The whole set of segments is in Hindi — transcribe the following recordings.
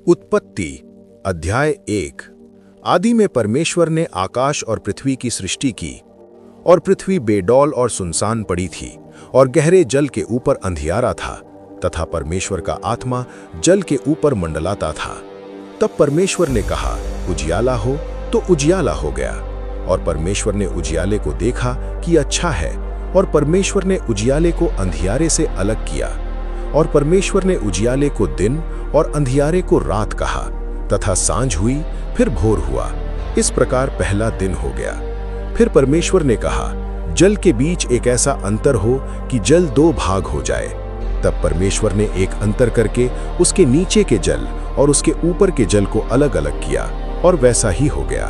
उत्पत्ति अध्याय 1। आदि में परमेश्वर ने आकाश और पृथ्वी की सृष्टि की, और पृथ्वी बेडौल और सुनसान पड़ी थी, और गहरे जल के ऊपर अंधियारा था, तथा परमेश्वर का आत्मा जल के ऊपर मंडलाता था। तब परमेश्वर ने कहा, उजियाला हो, तो उजियाला हो गया। और परमेश्वर ने उजियाले को देखा कि अच्छा है, और परमेश्वर ने उजियाले को अंधियारे से अलग किया। और परमेश्वर ने उजियाले को दिन और अंधियारे को रात कहा, तथा सांझ हुई, फिर भोर हुआ। इस प्रकार पहला दिन हो गया। फिर परमेश्वर ने कहा, जल के बीच एक ऐसा अंतर हो कि जल दो भाग हो जाए। तब परमेश्वर ने एक अंतर करके उसके नीचे के जल और उसके ऊपर के जल को अलग अलग किया, और वैसा ही हो गया।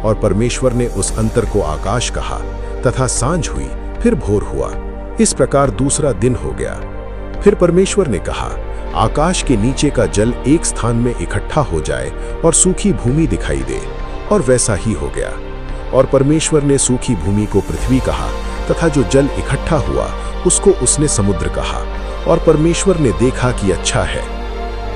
और परमेश्वर ने उस अंतर को आकाश कहा, तथा सांझ हुई, फिर भोर हुआ। इस प्रकार दूसरा दिन हो गया। फिर परमेश्वर ने कहा, आकाश के नीचे का जल एक स्थान में इकट्ठा हो जाए और सूखी भूमि दिखाई दे, और वैसा ही हो गया। और परमेश्वर ने सूखी भूमि को पृथ्वी कहा, तथा जो जल इकट्ठा हुआ उसको उसने समुद्र कहा। और परमेश्वर ने देखा कि अच्छा है।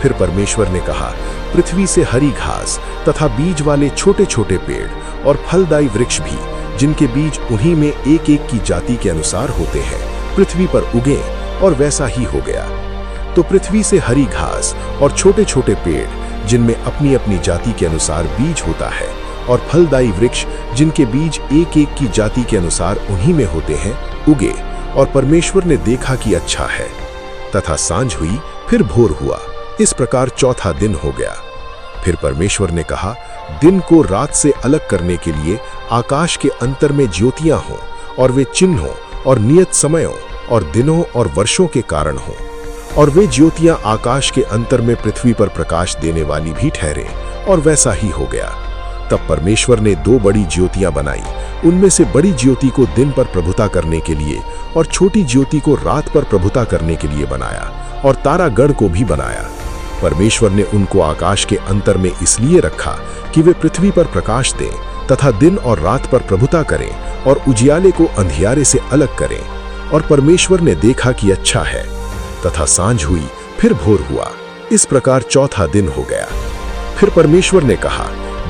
फिर परमेश्वर ने कहा, पृथ्वी से हरी घास तथा बीज वाले छोटे छोटे पेड़ और फलदायी वृक्ष भी, जिनके बीज उन्हीं में एक एक की जाति के अनुसार होते हैं, पृथ्वी पर उगे, और वैसा ही हो गया। तो पृथ्वी से हरी घास और छोटे छोटे पेड़, जिनमें अपनी अपनी जाति के अनुसार बीज होता है, और फलदायी वृक्ष, जिनके बीज एक एक की जाति के अनुसार उन्हीं में होते हैं, उगे। और परमेश्वर ने देखा कि अच्छा है। तथा सांझ हुई, फिर भोर हुआ। इस प्रकार चौथा दिन हो गया। फिर परमेश्वर ने कहा, दिन को रात से अलग करने के लिए आकाश के अंतर में ज्योतियां हों, और वे चिन्हों और नियत समयों और दिनों और वर्षों के कारण हों। और वे ज्योतियां आकाश के अंतर में पृथ्वी पर प्रकाश देने वाली भी ठहरे, और वैसा ही हो गया। तब परमेश्वर ने दो बड़ी ज्योतियां बनाई। उनमें से बड़ी ज्योति को दिन पर प्रभुता करने के लिए, और छोटी ज्योति को रात पर प्रभुता करने के लिए बनाया, और तारागण को भी बनाया। परमेश्वर ने उनको आकाश के अंतर में इसलिए रखा कि वे पृथ्वी पर प्रकाश दें, तथा दिन और रात पर प्रभुता करें, और उजियाले को अंधियारे से अलग करें। और परमेश्वर ने देखा कि अच्छा है। तथा सांझ हुई, फिर भोर हुआ। इस प्रकार चौथा दिन हो गया। फिर परमेश्वर ने कहा,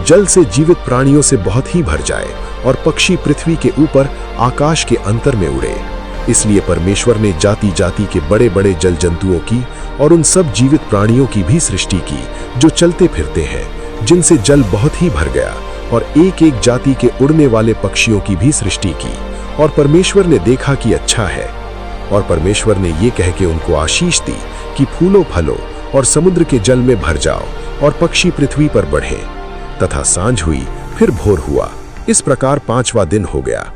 जल से जीवित प्राणियों से बहुत ही भर जाए, और पक्षी पृथ्वी के ऊपर आकाश के अंतर में उड़े। इसलिए परमेश्वर ने जाति जाति के बड़े बड़े जल जंतुओं की और उन सब जीवित प्राणियों की भी सृष्टि की, जो चलते फिरते हैं, जिनसे जल बहुत ही भर गया। और एक एक जाति के उड़ने वाले पक्षियों की भी सृष्टि की। और परमेश्वर ने देखा कि अच्छा है। और परमेश्वर ने ये कह के उनको आशीष दी कि फूलो फलो, और समुद्र के जल में भर जाओ, और पक्षी पृथ्वी पर बढ़े। तथा सांझ हुई, फिर भोर हुआ। इस प्रकार पांचवा दिन हो गया।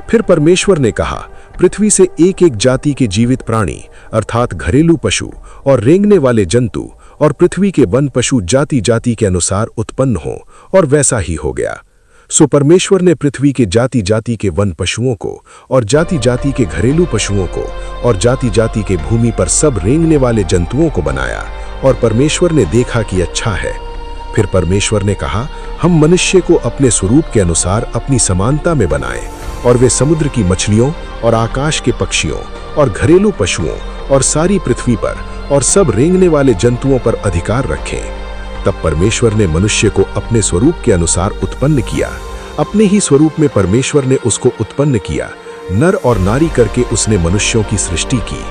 फिर परमेश्वर ने कहा, पृथ्वी से एक एक जाति के जीवित प्राणी, अर्थात घरेलू पशु और रेंगने वाले जंतु, और पृथ्वी के वन पशु जाति जाति के अनुसार उत्पन्न हो, और वैसा ही हो गया। सो परमेश्वर ने पृथ्वी के जाति जाति के वन पशुओं को, और जाति जाति के घरेलू पशुओं को, और जाति जाति के भूमि पर सब रेंगने वाले जंतुओं को बनाया। और परमेश्वर ने देखा कि अच्छा है। फिर परमेश्वर ने कहा, हम मनुष्य को अपने स्वरूप के अनुसार अपनी समानता में बनाएं, और वे समुद्र की मछलियों और आकाश के पक्षियों और घरेलू पशुओं और सारी पृथ्वी पर और सब रेंगने वाले जंतुओं पर अधिकार रखें। तब परमेश्वर ने मनुष्य को अपने स्वरूप के अनुसार उत्पन्न किया। अपने ही स्वरूप में परमेश्वर ने उसको उत्पन्न किया, नर और नारी करके उसने मनुष्यों की सृष्टि की।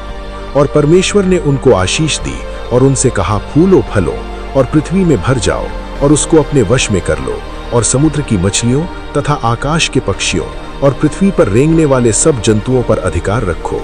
और परमेश्वर ने उनको आशीष दी, और उनसे कहा, फूलो फलो, और पृथ्वी में भर जाओ, और उसको अपने वश में कर लो, और समुद्र की मछलियों तथा आकाश के पक्षियों और पृथ्वी पर रेंगने वाले सब जंतुओं पर अधिकार रखो।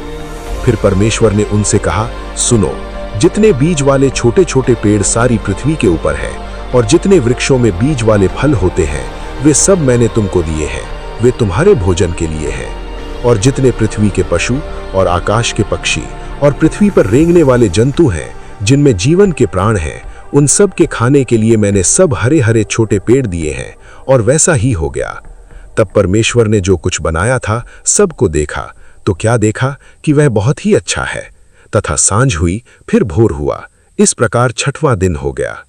फिर परमेश्वर ने उनसे कहा, सुनो, जितने बीज वाले छोटे छोटे पेड़ सारी पृथ्वी के ऊपर हैं, और जितने वृक्षों में बीज वाले फल होते हैं, वे सब मैंने तुमको दिए हैं, वे तुम्हारे भोजन के लिए हैं। और जितने पृथ्वी के पशु और आकाश के पक्षी और पृथ्वी पर रेंगने वाले जंतु हैं, जिनमें जीवन के प्राण हैं, उन सब के खाने के लिए मैंने सब हरे हरे छोटे पेड़ दिए हैं। और वैसा ही हो गया। तब परमेश्वर ने जो कुछ बनाया था सबको देखा, तो क्या देखा कि वह बहुत ही अच्छा है। तथा सांझ हुई, फिर भोर हुआ। इस प्रकार छठवां दिन हो गया।